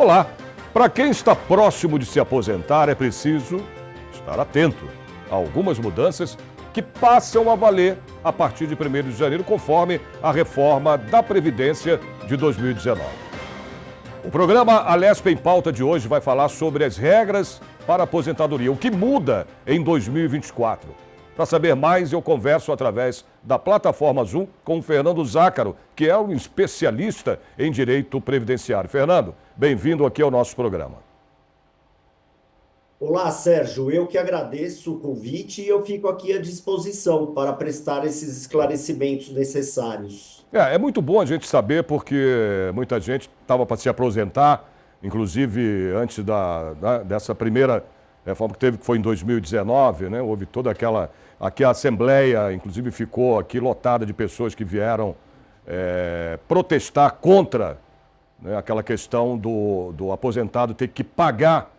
Olá! Para quem está próximo de se aposentar, é preciso estar atento a algumas mudanças que passam a valer a partir de 1º de janeiro, conforme a reforma da Previdência de 2019. O programa Alesp em Pauta de hoje vai falar sobre as regras para a aposentadoria, o que muda em 2024. Para saber mais, eu converso através da plataforma Zoom com o Fernando Zácaro, que é um especialista em direito previdenciário. Fernando, bem-vindo aqui ao nosso programa. Olá, Sérgio. Eu que agradeço o convite e eu fico aqui à disposição para prestar esses esclarecimentos necessários. É muito bom a gente saber, porque muita gente estava para se aposentar, inclusive antes dessa primeira reforma que teve, que foi em 2019, né? Houve toda aquela... Aqui a Assembleia, inclusive, ficou aqui lotada de pessoas que vieram protestar contra, né, aquela questão do aposentado ter que pagar,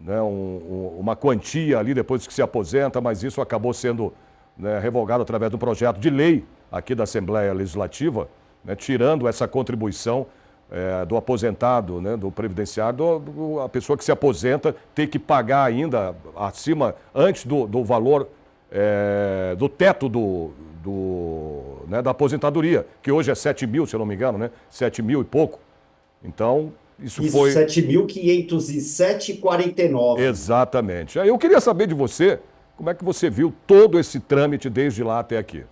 né, uma quantia ali depois que se aposenta, mas isso acabou sendo, né, revogado através de um projeto de lei aqui da Assembleia Legislativa, né, tirando essa contribuição do aposentado, né, do previdenciário, a pessoa que se aposenta ter que pagar ainda acima, antes do valor do teto né, da aposentadoria, que hoje é 7 mil, se eu não me engano, né? 7 mil e pouco. Então, isso foi... 7.507,49. Exatamente. Aí eu queria saber de você, como é que você viu todo esse trâmite desde lá até aqui?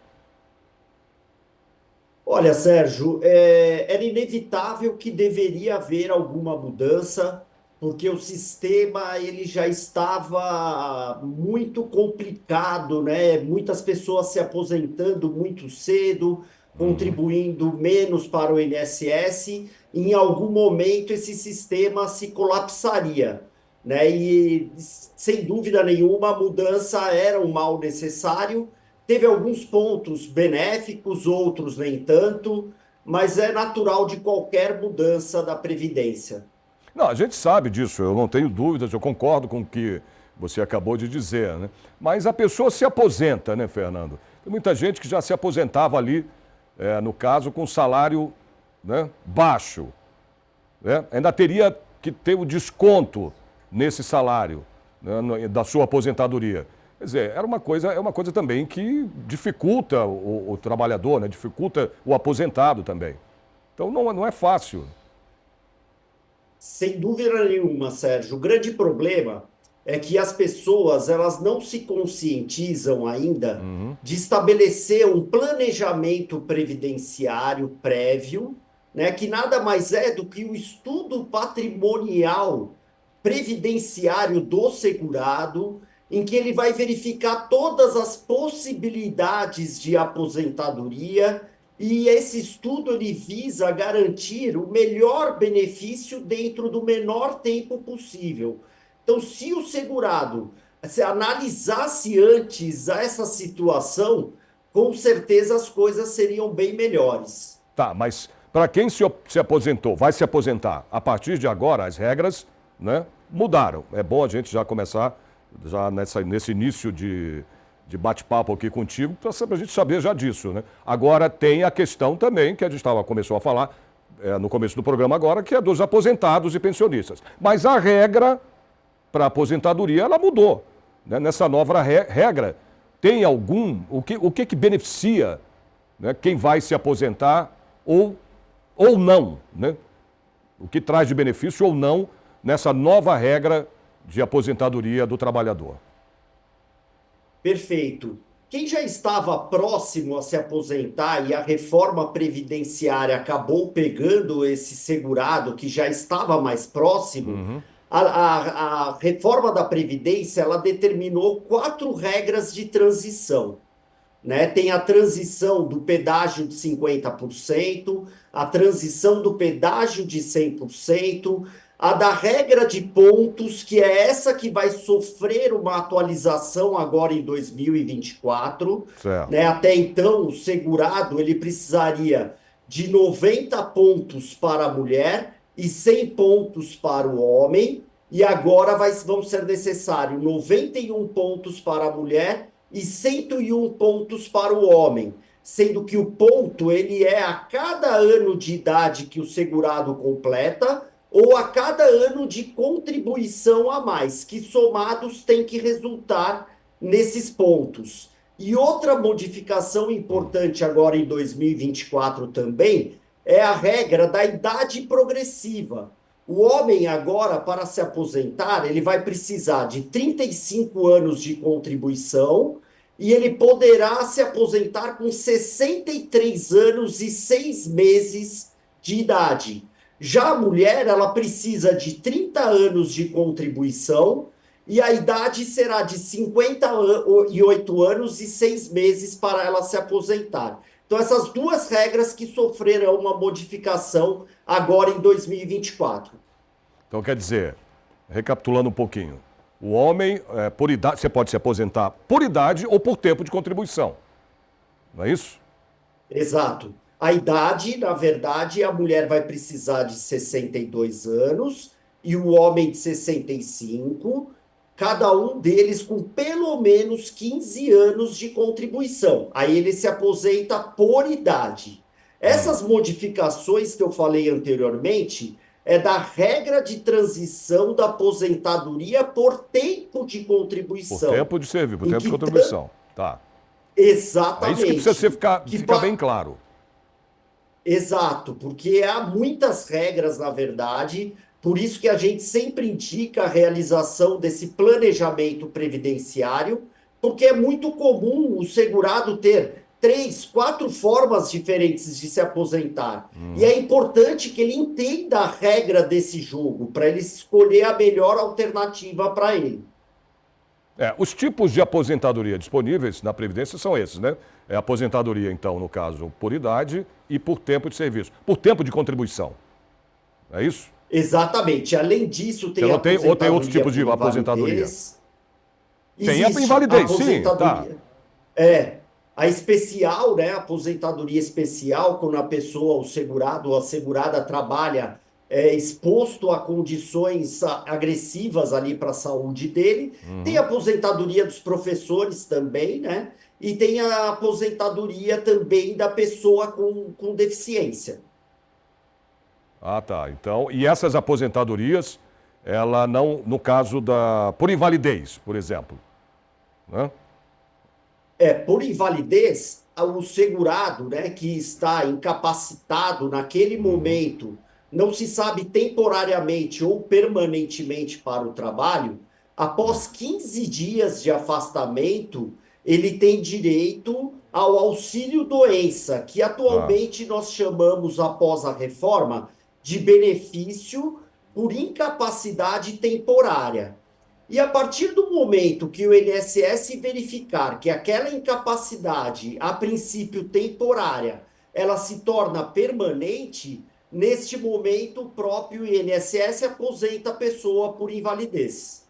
Olha, Sérgio, era inevitável que deveria haver alguma mudança, porque o sistema ele já estava muito complicado, né? Muitas pessoas se aposentando muito cedo, contribuindo menos para o INSS. Em algum momento esse sistema se colapsaria, né? E sem dúvida nenhuma a mudança era um mal necessário. Teve alguns pontos benéficos, outros nem tanto, mas é natural de qualquer mudança da Previdência. Não, a gente sabe disso, eu não tenho dúvidas, eu concordo com o que você acabou de dizer, né? Mas a pessoa se aposenta, né, Fernando? Tem muita gente que já se aposentava ali, no caso, com salário, né, baixo, né? Ainda teria que ter o desconto nesse salário, né, da sua aposentadoria. Quer dizer, é uma coisa também que dificulta o trabalhador, né? Dificulta o aposentado também. Então não é fácil. Sem dúvida nenhuma, Sérgio. O grande problema é que as pessoas elas não se conscientizam ainda de estabelecer um planejamento previdenciário prévio, né, que nada mais é do que o estudo patrimonial previdenciário do segurado, em que ele vai verificar todas as possibilidades de aposentadoria e esse estudo ele visa garantir o melhor benefício dentro do menor tempo possível. Então, se o segurado se analisasse antes essa situação, com certeza as coisas seriam bem melhores. Tá, mas para quem se aposentou, vai se aposentar, a partir de agora as regras, né, mudaram. É bom a gente já começar já nesse início de bate-papo aqui contigo, para a gente saber já disso, né? Agora tem a questão também, que a gente começou a falar no começo do programa agora, que é dos aposentados e pensionistas. Mas a regra para aposentadoria, ela mudou, né? Nessa nova regra, tem o que beneficia, né, quem vai se aposentar ou não, né? O que traz de benefício ou não nessa nova regra de aposentadoria do trabalhador. Perfeito. Quem já estava próximo a se aposentar e a reforma previdenciária acabou pegando esse segurado que já estava mais próximo, a reforma da Previdência ela determinou 4 regras de transição, né? Tem a transição do pedágio de 50%, a transição do pedágio de 100%, a da regra de pontos, que é essa que vai sofrer uma atualização agora em 2024, Certo. né? Até então, o segurado ele precisaria de 90 pontos para a mulher e 100 pontos para o homem, e agora vão ser necessários 91 pontos para a mulher e 101 pontos para o homem, sendo que o ponto ele é a cada ano de idade que o segurado completa, ou a cada ano de contribuição a mais, que somados têm que resultar nesses pontos. E outra modificação importante agora em 2024 também é a regra da idade progressiva. O homem agora, para se aposentar, ele vai precisar de 35 anos de contribuição e ele poderá se aposentar com 63 anos e 6 meses de idade. Já a mulher, ela precisa de 30 anos de contribuição e a idade será de 58 anos e 6 meses para ela se aposentar. Então, essas duas regras que sofreram uma modificação agora em 2024. Então, quer dizer, recapitulando um pouquinho, o homem, por idade, você pode se aposentar por idade ou por tempo de contribuição. Não é isso? Exato. A idade, na verdade, a mulher vai precisar de 62 anos e o homem de 65, cada um deles com pelo menos 15 anos de contribuição. Aí ele se aposenta por idade. Essas modificações que eu falei anteriormente é da regra de transição da aposentadoria por tempo de Por contribuição. tempo de serviço, por Em tempo de que contribuição. Tá. É isso que Exatamente. precisa ficar Que bem claro. Exato, porque há muitas regras, na verdade, por isso que a gente sempre indica a realização desse planejamento previdenciário, porque é muito comum o segurado ter três, quatro formas diferentes de se aposentar. E é importante que ele entenda a regra desse jogo, para ele escolher a melhor alternativa para ele. Os tipos de aposentadoria disponíveis na Previdência são esses, né? É aposentadoria, então, no caso, por idade e por tempo de serviço. Por tempo de contribuição. É isso? Exatamente. Além disso, tem Você a não tem, ou tem outros aposentadoria tipos de por aposentadoria? invalidez. Tem a Existe a invalidez, sim, tá. aposentadoria. A especial, né? A aposentadoria especial, quando a pessoa, o segurado ou a segurada trabalha exposto a condições agressivas ali para a saúde dele. Tem a aposentadoria dos professores também, né? E tem a aposentadoria também da pessoa com deficiência. Ah, tá. Então, e essas aposentadorias, ela não, no caso por invalidez, por exemplo, né? Por invalidez, o segurado, né, que está incapacitado naquele momento, não se sabe temporariamente ou permanentemente para o trabalho, após 15 dias de afastamento, ele tem direito ao auxílio doença, que Ah, atualmente nós chamamos, após a reforma, de benefício por incapacidade temporária. E a partir do momento que o INSS verificar que aquela incapacidade, a princípio temporária, ela se torna permanente, neste momento o próprio INSS aposenta a pessoa por invalidez.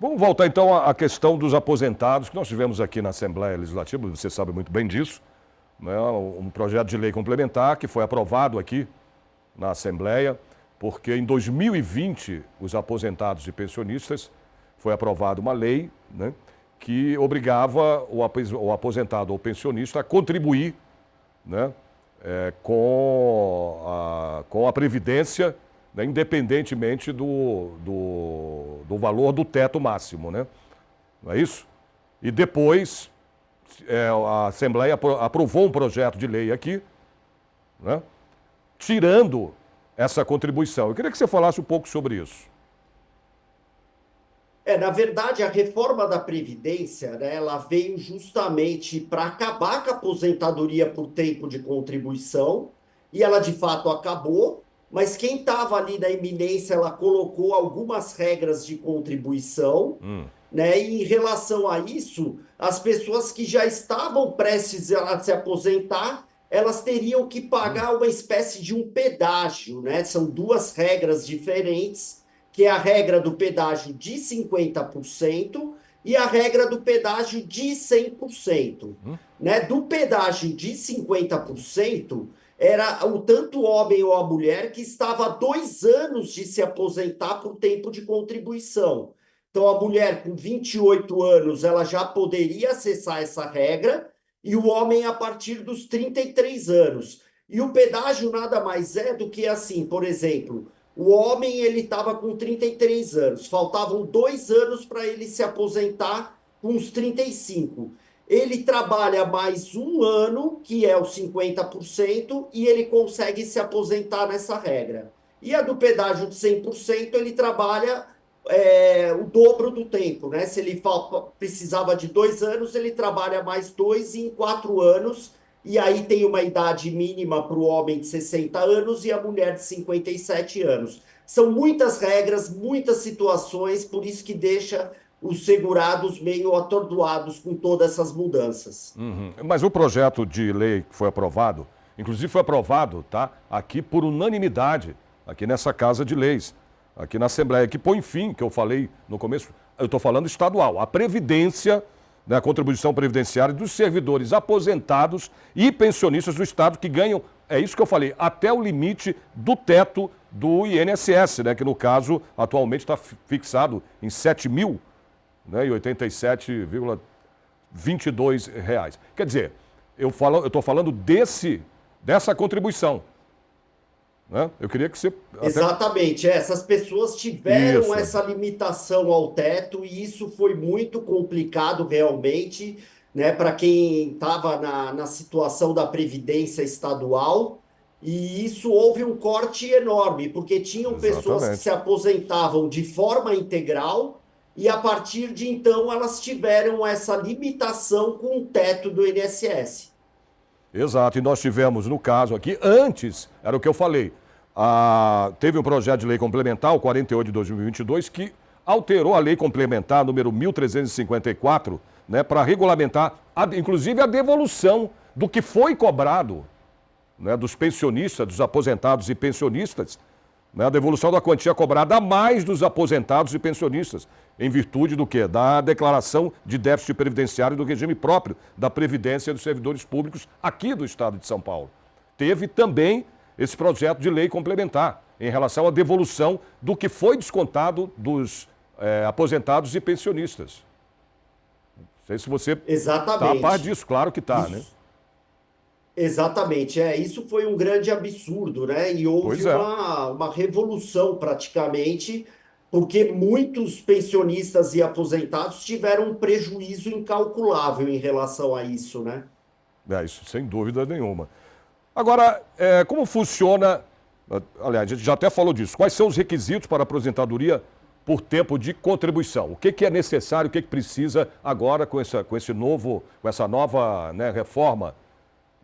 vamos voltar então à questão dos aposentados, que nós tivemos aqui na Assembleia Legislativa, você sabe muito bem disso, né? Um projeto de lei complementar que foi aprovado aqui na Assembleia, porque em 2020, os aposentados e pensionistas, foi aprovada uma lei, né, que obrigava o aposentado ou pensionista a contribuir, né, com a Previdência, né, independentemente do valor do teto máximo, né? Não é isso? E depois, a Assembleia aprovou um projeto de lei aqui, né, tirando essa contribuição. Eu queria que você falasse um pouco sobre isso. Na verdade, a reforma da Previdência, né, ela veio justamente para acabar com a aposentadoria por tempo de contribuição, e ela de fato acabou, mas quem estava ali na iminência, ela colocou algumas regras de contribuição, né, e em relação a isso, as pessoas que já estavam prestes a se aposentar, elas teriam que pagar uma espécie de um pedágio, né? São duas regras diferentes, que é a regra do pedágio de 50% e a regra do pedágio de 100%. Né? Do pedágio de 50%, era o tanto o homem ou a mulher que estava há 2 anos de se aposentar por tempo de contribuição. Então, a mulher com 28 anos, ela já poderia acessar essa regra, e o homem a partir dos 33 anos. E o pedágio nada mais é do que assim, por exemplo, O homem ele estava com 33 anos, faltavam 2 anos para ele se aposentar com os 35. Ele trabalha mais um ano, que é os 50%, e ele consegue se aposentar nessa regra. E a do pedágio de 100%, ele trabalha o dobro do tempo, né? Se ele precisava de 2 anos, ele trabalha mais dois e em 4 anos. E aí tem uma idade mínima para o homem de 60 anos e a mulher de 57 anos. São muitas regras, muitas situações, por isso que deixa os segurados meio atordoados com todas essas mudanças. Uhum. Mas o projeto de lei que foi aprovado, inclusive foi aprovado, tá, aqui por unanimidade, aqui nessa Casa de Leis, aqui na Assembleia, que põe fim, que eu falei no começo, eu estou falando estadual, a Previdência, né, a contribuição previdenciária dos servidores aposentados e pensionistas do Estado que ganham, é isso que eu falei, até o limite do teto do INSS, né, que no caso atualmente está fixado em 7 mil, né, e 87,22 reais. Quer dizer, eu estou falando dessa contribuição. Né? Eu queria que você... Exatamente, essas pessoas tiveram Isso. essa limitação ao teto e isso foi muito complicado realmente, né, para quem estava na situação da Previdência Estadual. E isso houve um corte enorme, porque tinham pessoas que Exatamente. se aposentavam de forma integral e a partir de então elas tiveram essa limitação com o teto do INSS. Exato, e nós tivemos, no caso aqui, antes, era o que eu falei, teve um projeto de lei complementar, o 48 de 2022, que alterou a lei complementar número 1354, né, para regulamentar, inclusive, a devolução do que foi cobrado, né, dos pensionistas, dos aposentados e pensionistas, né, a devolução da quantia cobrada a mais dos aposentados e pensionistas, em virtude do quê? Da declaração de déficit previdenciário do regime próprio da Previdência dos servidores públicos aqui do Estado de São Paulo. Teve também esse projeto de lei complementar em relação à devolução do que foi descontado dos aposentados e pensionistas. Não sei se você está a par Exatamente. disso, claro que está, né? Isso, exatamente, isso foi um grande absurdo, né? E houve Pois é. uma revolução praticamente, porque muitos pensionistas e aposentados tiveram um prejuízo incalculável em relação a isso, né? Isso sem dúvida nenhuma. Agora, como funciona, aliás, a gente já até falou disso, quais são os requisitos para a aposentadoria por tempo de contribuição? O que é necessário, o que precisa agora com essa nova, né, reforma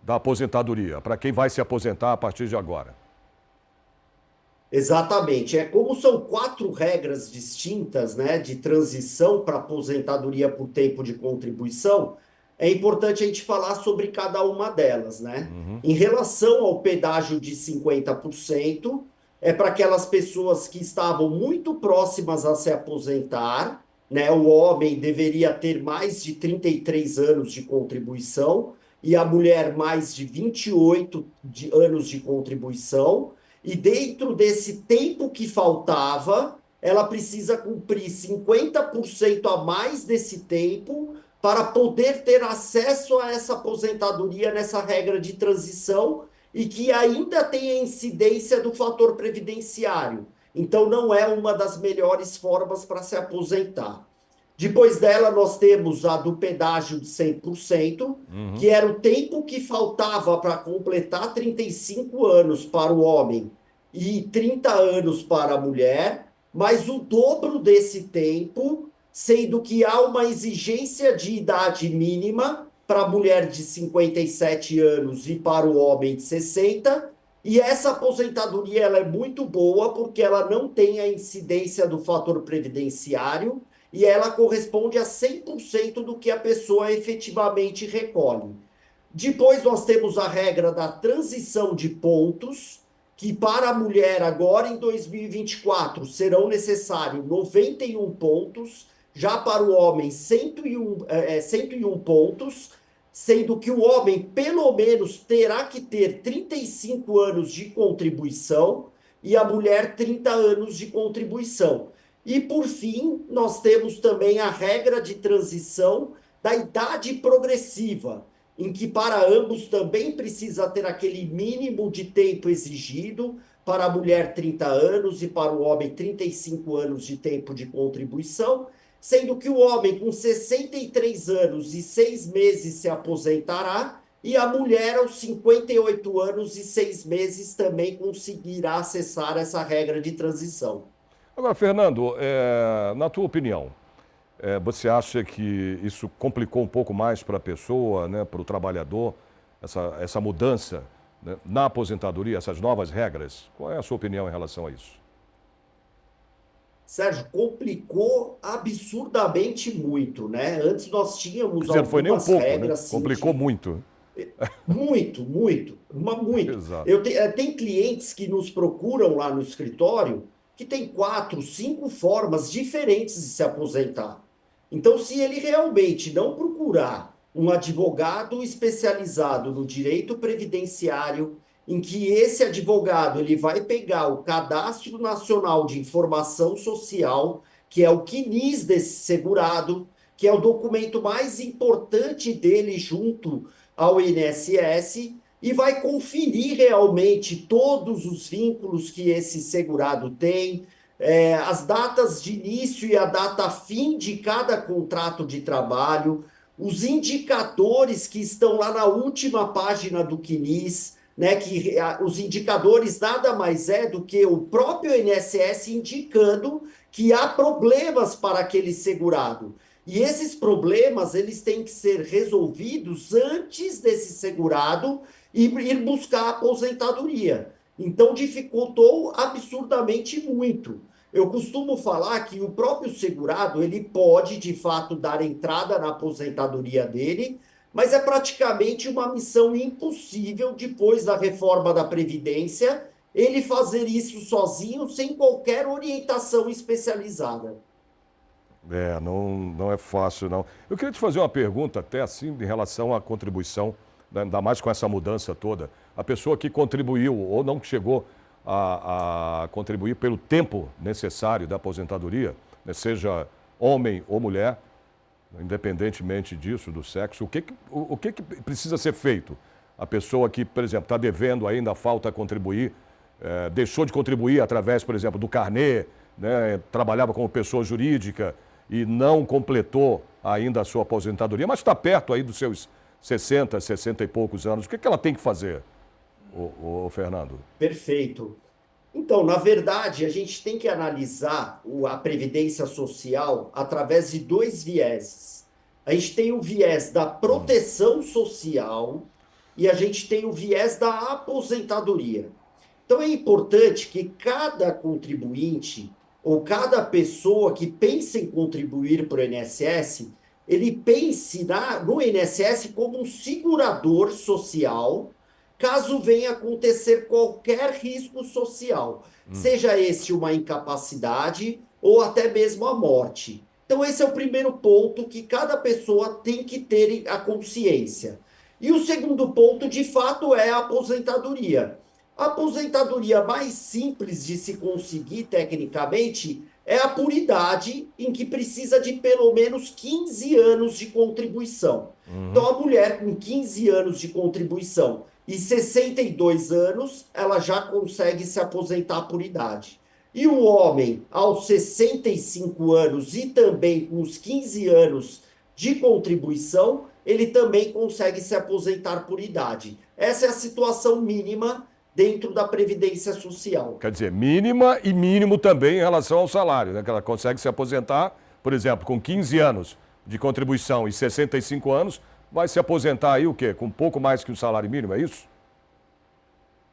da aposentadoria, para quem vai se aposentar a partir de agora? Exatamente. Como são 4 regras distintas, né, de transição para aposentadoria por tempo de contribuição, é importante a gente falar sobre cada uma delas, né? Em relação ao pedágio de 50%, é para aquelas pessoas que estavam muito próximas a se aposentar, né? O homem deveria ter mais de 33 anos de contribuição e a mulher mais de 28 anos de contribuição. E dentro desse tempo que faltava, ela precisa cumprir 50% a mais desse tempo para poder ter acesso a essa aposentadoria nessa regra de transição e que ainda tem a incidência do fator previdenciário. Então, não é uma das melhores formas para se aposentar. Depois dela, nós temos a do pedágio de 100%, que era o tempo que faltava para completar 35 anos para o homem e 30 anos para a mulher, mas o dobro desse tempo, sendo que há uma exigência de idade mínima para a mulher de 57 anos e para o homem de 60. E essa aposentadoria ela é muito boa porque ela não tem a incidência do fator previdenciário e ela corresponde a 100% do que a pessoa efetivamente recolhe. Depois nós temos a regra da transição de pontos, que para a mulher agora em 2024 serão necessários 91 pontos, já para o homem 101 pontos, sendo que o homem pelo menos terá que ter 35 anos de contribuição e a mulher 30 anos de contribuição. E, por fim, nós temos também a regra de transição da idade progressiva, em que para ambos também precisa ter aquele mínimo de tempo exigido, para a mulher 30 anos e para o homem 35 anos de tempo de contribuição, sendo que o homem com 63 anos e 6 meses se aposentará e a mulher aos 58 anos e 6 meses também conseguirá acessar essa regra de transição. Agora, Fernando, na tua opinião, você acha que isso complicou um pouco mais para a pessoa, né, para o trabalhador, essa mudança, né, na aposentadoria, essas novas regras? Qual é a sua opinião em relação a isso? Sérgio, complicou absurdamente muito, né? Antes nós Quer tínhamos dizer, não foi nem um algumas pouco, né? regras, sim, Complicou de muito. muito. Exato. Tem clientes que nos procuram lá no escritório que tem 4, 5 formas diferentes de se aposentar. Então, se ele realmente não procurar um advogado especializado no direito previdenciário, em que esse advogado ele vai pegar o Cadastro Nacional de Informação Social, que é o CNIS desse segurado, que é o documento mais importante dele junto ao INSS, e vai conferir realmente todos os vínculos que esse segurado tem, as datas de início e a data fim de cada contrato de trabalho, os indicadores que estão lá na última página do CNIS, né, que os indicadores nada mais é do que o próprio INSS indicando que há problemas para aquele segurado. E esses problemas, eles têm que ser resolvidos antes desse segurado ir buscar a aposentadoria. Então, dificultou absurdamente muito. Eu costumo falar que o próprio segurado, ele pode, de fato, dar entrada na aposentadoria dele, mas é praticamente uma missão impossível, depois da reforma da Previdência, ele fazer isso sozinho, sem qualquer orientação especializada. Não é fácil, não. Eu queria te fazer uma pergunta até assim em relação à contribuição, né, ainda mais com essa mudança toda. A pessoa que contribuiu ou não chegou a contribuir pelo tempo necessário da aposentadoria, né, seja homem ou mulher, independentemente disso, do sexo, o que precisa ser feito? A pessoa que, por exemplo, está devendo ainda, falta contribuir, deixou de contribuir através, por exemplo, do carnê, né, trabalhava como pessoa jurídica e não completou ainda a sua aposentadoria, mas está perto aí dos seus 60, 60 e poucos anos. O que ela tem que fazer, o Fernando? Perfeito. Então, na verdade, a gente tem que analisar a previdência social através de dois vieses. A gente tem o viés da proteção social e a gente tem o viés da aposentadoria. Então, é importante que cada contribuinte ou cada pessoa que pense em contribuir para o INSS, ele pense no INSS como um segurador social caso venha acontecer qualquer risco social, seja esse uma incapacidade ou até mesmo a morte. Então, esse é o primeiro ponto que cada pessoa tem que ter a consciência. E o segundo ponto, de fato, é a aposentadoria. A aposentadoria mais simples de se conseguir tecnicamente é a por idade, em que precisa de pelo menos 15 anos de contribuição. Então, a mulher com 15 anos de contribuição e 62 anos, ela já consegue se aposentar por idade. E o homem, aos 65 anos e também com os 15 anos de contribuição, ele também consegue se aposentar por idade. Essa é a situação mínima dentro da Previdência Social. Quer dizer, mínima e mínimo também em relação ao salário, né? Que ela consegue se aposentar, por exemplo, com 15 anos de contribuição e 65 anos, vai se aposentar aí o quê? Com um pouco mais que o salário mínimo, é isso?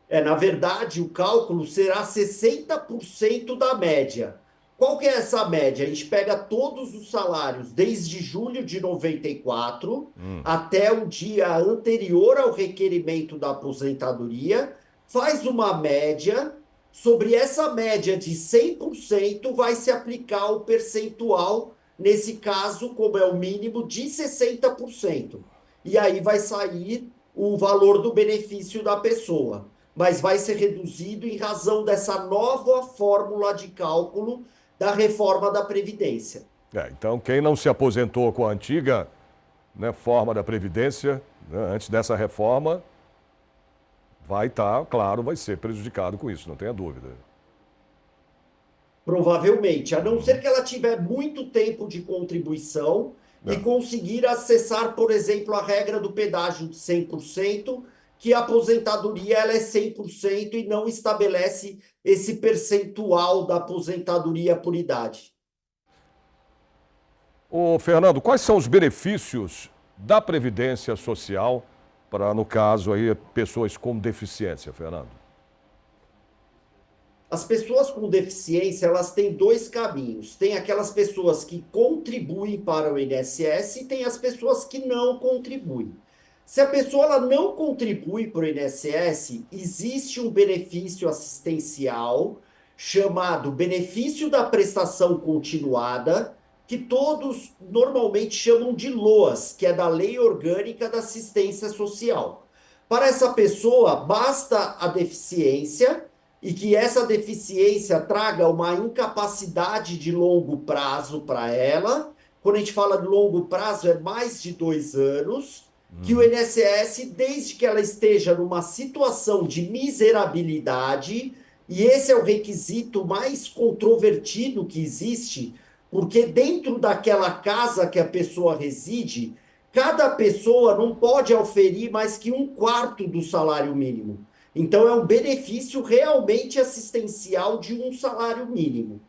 Na verdade, o cálculo será 60% da média. Qual que é essa média? A gente pega todos os salários desde julho de 94 até o dia anterior ao requerimento da aposentadoria, faz uma média, sobre essa média de 100% vai se aplicar o percentual, nesse caso, como é o mínimo, de 60%. E aí vai sair o valor do benefício da pessoa, mas vai ser reduzido em razão dessa nova fórmula de cálculo da reforma da Previdência. Então, quem não se aposentou com a antiga, né, forma da Previdência, né, antes dessa reforma, vai estar, claro, vai ser prejudicado com isso, não tenha dúvida. Provavelmente, a não ser que ela tiver muito tempo de contribuição e É. conseguir acessar, por exemplo, a regra do pedágio de 100%, que a aposentadoria ela é 100% e não estabelece esse percentual da aposentadoria por idade. Ô, Fernando, quais são os benefícios da Previdência Social para, no caso aí, pessoas com deficiência, Fernando? As pessoas com deficiência, elas têm dois caminhos. Tem aquelas pessoas que contribuem para o INSS e tem as pessoas que não contribuem. Se a pessoa ela não contribui para o INSS, existe um benefício assistencial chamado benefício da prestação continuada, que todos normalmente chamam de LOAS, que é da Lei Orgânica da Assistência Social. Para essa pessoa, basta a deficiência e que essa deficiência traga uma incapacidade de longo prazo para ela. Quando a gente fala de longo prazo, é mais de 2 anos, que o INSS, desde que ela esteja numa situação de miserabilidade, e esse é o requisito mais controvertido que existe, porque dentro daquela casa que a pessoa reside, cada pessoa não pode oferir mais que 1/4 do salário mínimo. Então, é um benefício realmente assistencial de um salário mínimo.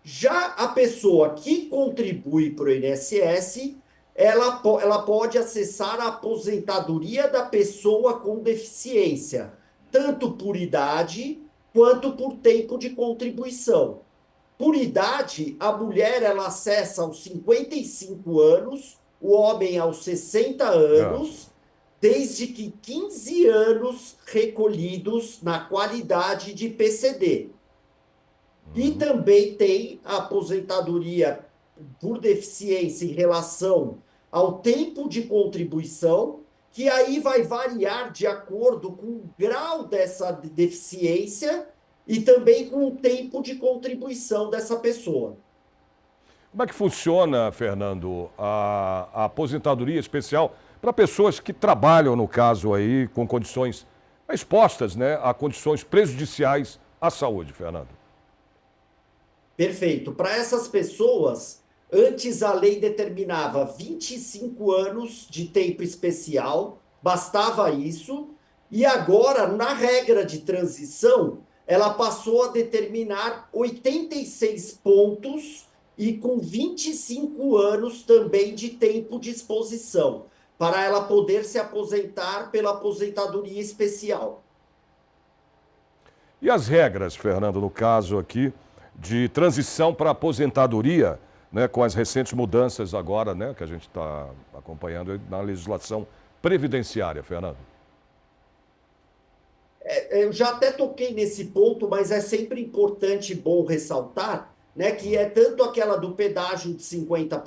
Já a pessoa que contribui para o INSS, ela pode acessar a aposentadoria da pessoa com deficiência, tanto por idade quanto por tempo de contribuição. Por idade, a mulher ela acessa aos 55 anos, o homem aos 60 É. anos, desde que 15 anos recolhidos na qualidade de PCD. E também tem a aposentadoria por deficiência em relação ao tempo de contribuição, que aí vai variar de acordo com o grau dessa deficiência e também com o tempo de contribuição dessa pessoa. Como é que funciona, Fernando, a aposentadoria especial para pessoas que trabalham, no caso aí, com condições expostas, né, a condições prejudiciais à saúde, Fernando? Perfeito. Para essas pessoas, antes a lei determinava 25 anos de tempo especial, bastava isso, e agora, na regra de transição, ela passou a determinar 86 pontos e com 25 anos também de tempo de exposição, para ela poder se aposentar pela aposentadoria especial. E as regras, Fernando, no caso aqui, de transição para aposentadoria, né, com as recentes mudanças agora, né, que a gente está acompanhando na legislação previdenciária, Fernando? Eu já até toquei nesse ponto, mas é sempre importante e bom ressaltar, né, que é tanto aquela do pedágio de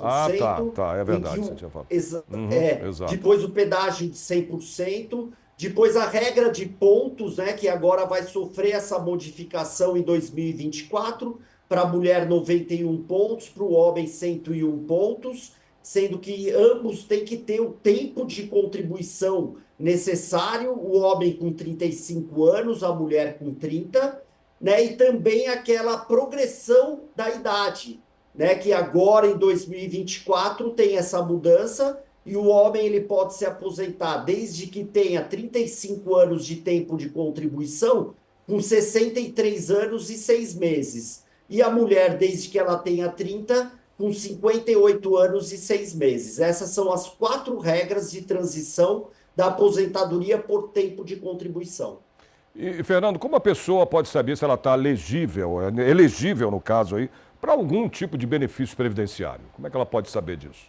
Ah, tá, 50%, tá, é em que verdade, você tinha falado. Exato. depois o pedágio de 100%, depois a regra de pontos, né, que agora vai sofrer essa modificação em 2024, para a mulher 91 pontos, para o homem 101 pontos, sendo que ambos têm que ter o tempo de contribuição necessário, o homem com 35 anos, a mulher com 30, né? E também aquela progressão da idade, né? Que agora em 2024 tem essa mudança e o homem ele pode se aposentar desde que tenha 35 anos de tempo de contribuição com 63 anos e 6 meses. E a mulher desde que ela tenha 30 com 58 anos e 6 meses. Essas são as 4 regras de transição da aposentadoria por tempo de contribuição. E, Fernando, como a pessoa pode saber se ela está elegível no caso aí, para algum tipo de benefício previdenciário? Como é que ela pode saber disso?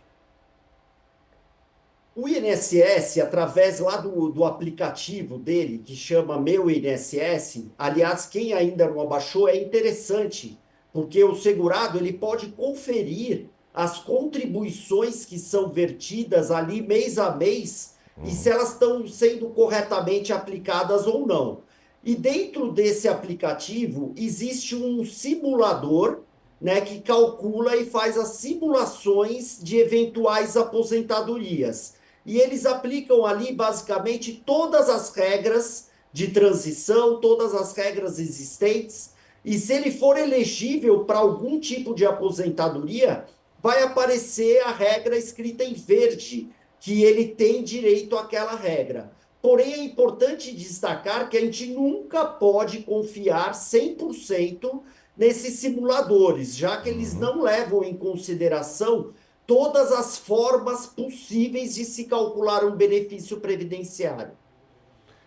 O INSS, através lá do aplicativo dele, que chama Meu INSS, aliás, quem ainda não abaixou, é interessante, porque o segurado ele pode conferir as contribuições que são vertidas ali mês a mês e se elas estão sendo corretamente aplicadas ou não. E dentro desse aplicativo existe um simulador, né, que calcula e faz as simulações de eventuais aposentadorias. e eles aplicam ali basicamente todas as regras de transição, todas as regras existentes, e se ele for elegível para algum tipo de aposentadoria, vai aparecer a regra escrita em verde, que ele tem direito àquela regra. Porém, é importante destacar que a gente nunca pode confiar 100% nesses simuladores, já que eles não levam em consideração todas as formas possíveis de se calcular um benefício previdenciário.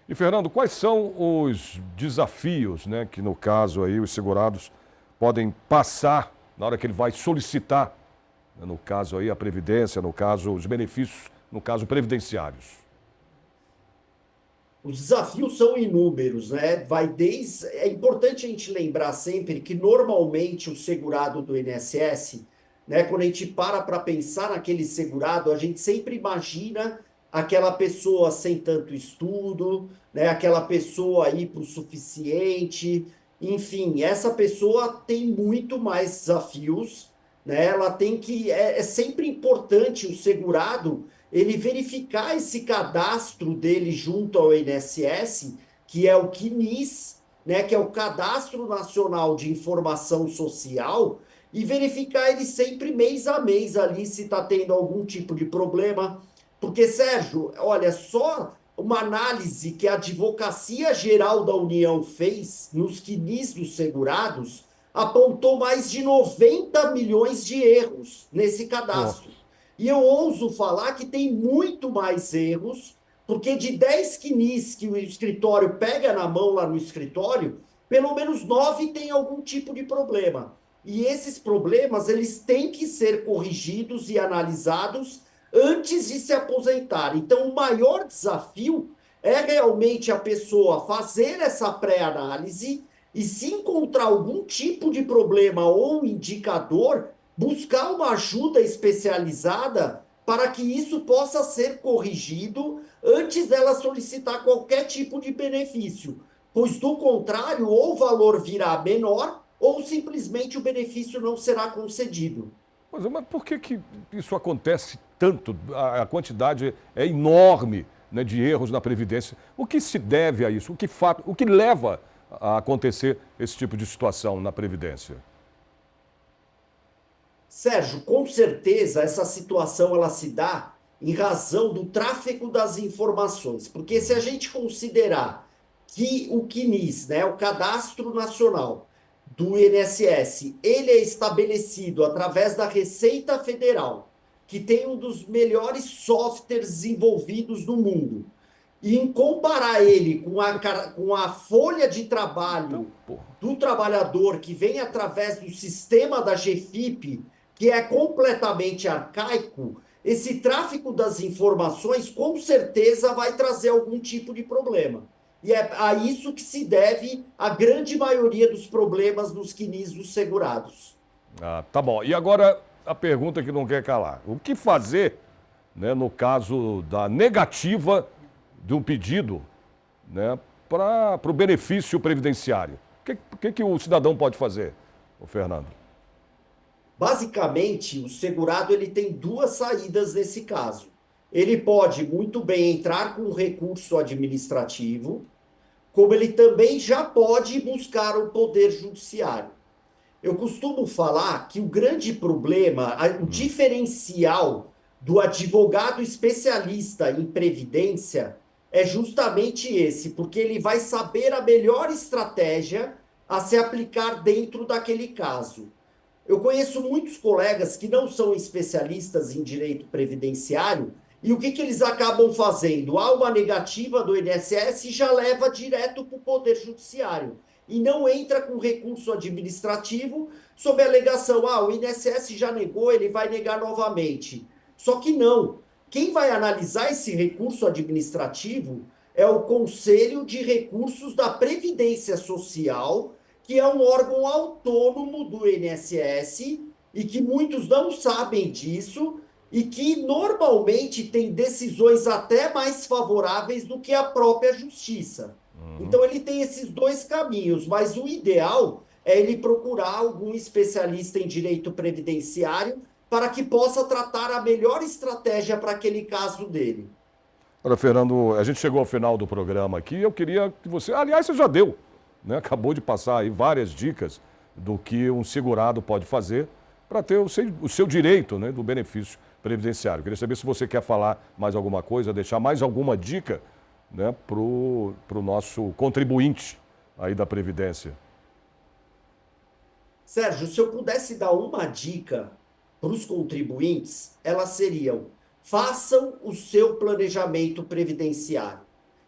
E, Fernando, quais são os desafios, né, que no caso aí os segurados podem passar na hora que ele vai solicitar, né, no caso aí a previdência, no caso os benefícios, no caso previdenciários? Os desafios são inúmeros, né? É importante a gente lembrar sempre que normalmente o segurado do INSS, né, quando a gente para pensar naquele segurado, a gente sempre imagina aquela pessoa sem tanto estudo, né, aquela pessoa aí para o suficiente, enfim, essa pessoa tem muito mais desafios, né? Ela tem que é sempre importante o segurado ele verificar esse cadastro dele junto ao INSS, que é o CNIS, né, que é o Cadastro Nacional de Informação Social, e verificar ele sempre mês a mês ali se está tendo algum tipo de problema. Porque, Sérgio, olha, só uma análise que a Advocacia Geral da União fez nos CNIS dos segurados apontou mais de 90 milhões de erros nesse Nossa. cadastro. E eu ouso falar que tem muito mais erros, porque de 10 quinis que o escritório pega na mão lá no escritório, pelo menos 9 tem algum tipo de problema. E esses problemas, eles têm que ser corrigidos e analisados antes de se aposentar. Então, o maior desafio é realmente a pessoa fazer essa pré-análise e se encontrar algum tipo de problema ou indicador, buscar uma ajuda especializada para que isso possa ser corrigido antes dela solicitar qualquer tipo de benefício, pois do contrário, ou o valor virá menor ou simplesmente o benefício não será concedido. Mas por que que isso acontece tanto? A quantidade é enorme, né, de erros na Previdência. O que se deve a isso? O que leva a acontecer esse tipo de situação na Previdência? Sérgio, com certeza essa situação ela se dá em razão do tráfego das informações, porque se a gente considerar que o CNIS, né, o Cadastro Nacional do INSS, ele é estabelecido através da Receita Federal, que tem um dos melhores softwares desenvolvidos no mundo, e em comparar ele com a folha de Então, trabalho porra. do trabalhador que vem através do sistema da GFIP, que é completamente arcaico, esse tráfico das informações com certeza vai trazer algum tipo de problema. E é a isso que se deve a grande maioria dos problemas dos CNIs dos segurados. Ah, tá bom. E agora a pergunta que não quer calar. O que fazer, né, no caso da negativa de um pedido, né, para o benefício previdenciário? O que o cidadão pode fazer, o Fernando? Basicamente, o segurado ele tem duas saídas nesse caso. Ele pode muito bem entrar com recurso administrativo, como ele também já pode buscar o poder judiciário. Eu costumo falar que o grande problema, o diferencial do advogado especialista em previdência é justamente esse, porque ele vai saber a melhor estratégia a se aplicar dentro daquele caso. Eu conheço muitos colegas que não são especialistas em direito previdenciário e o que eles acabam fazendo? Há uma negativa do INSS e já leva direto para o Poder Judiciário. E não entra com recurso administrativo sob a alegação, o INSS já negou, ele vai negar novamente. Só que não. Quem vai analisar esse recurso administrativo é o Conselho de Recursos da Previdência Social, que é um órgão autônomo do INSS e que muitos não sabem disso e que normalmente tem decisões até mais favoráveis do que a própria justiça. Então ele tem esses dois caminhos, mas o ideal é ele procurar algum especialista em direito previdenciário para que possa tratar a melhor estratégia para aquele caso dele. Olha, Fernando, a gente chegou ao final do programa aqui. Eu queria que você... Aliás, você já deu, né? Acabou de passar aí várias dicas do que um segurado pode fazer para ter o seu direito, né, do benefício previdenciário. Eu queria saber se você quer falar mais alguma coisa, deixar mais alguma dica, né, para o nosso contribuinte aí da Previdência. Sérgio, se eu pudesse dar uma dica para os contribuintes, elas seriam: façam o seu planejamento previdenciário.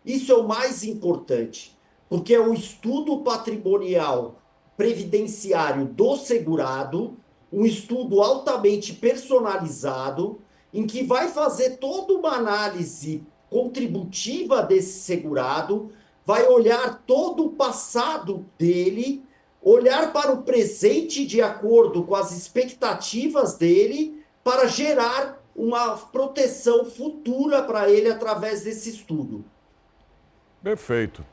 Isso é o mais importante, porque é o estudo patrimonial previdenciário do segurado, um estudo altamente personalizado, em que vai fazer toda uma análise contributiva desse segurado, vai olhar todo o passado dele, olhar para o presente de acordo com as expectativas dele, para gerar uma proteção futura para ele através desse estudo. Perfeito.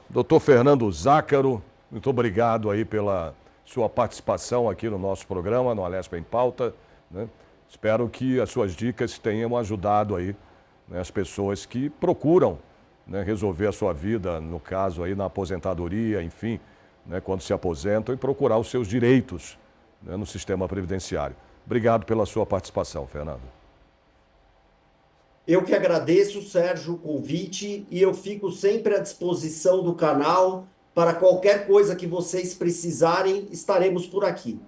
Doutor Fernando Zácaro, muito obrigado aí pela sua participação aqui no nosso programa, no Alesp em Pauta, né? Espero que as suas dicas tenham ajudado aí, né, as pessoas que procuram, né, resolver a sua vida, no caso aí na aposentadoria, enfim, né, quando se aposentam, e procurar os seus direitos, né, no sistema previdenciário. Obrigado pela sua participação, Fernando. Eu que agradeço, Sérgio, o convite, e eu fico sempre à disposição do canal para qualquer coisa que vocês precisarem, estaremos por aqui.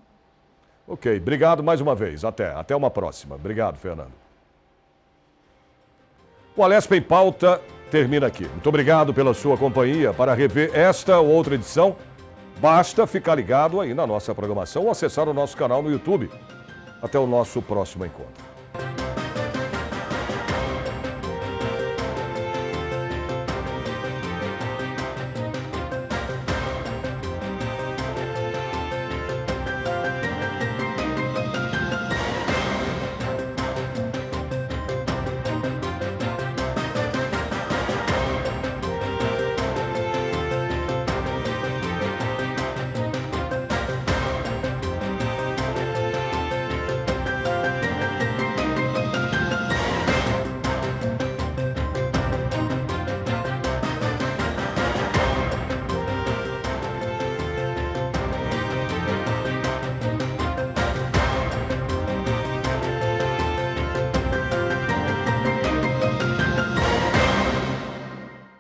Ok, obrigado mais uma vez. Até uma próxima. Obrigado, Fernando. O Alesp em Pauta termina aqui. Muito obrigado pela sua companhia. Para rever esta ou outra edição, basta ficar ligado aí na nossa programação ou acessar o nosso canal no YouTube. Até o nosso próximo encontro.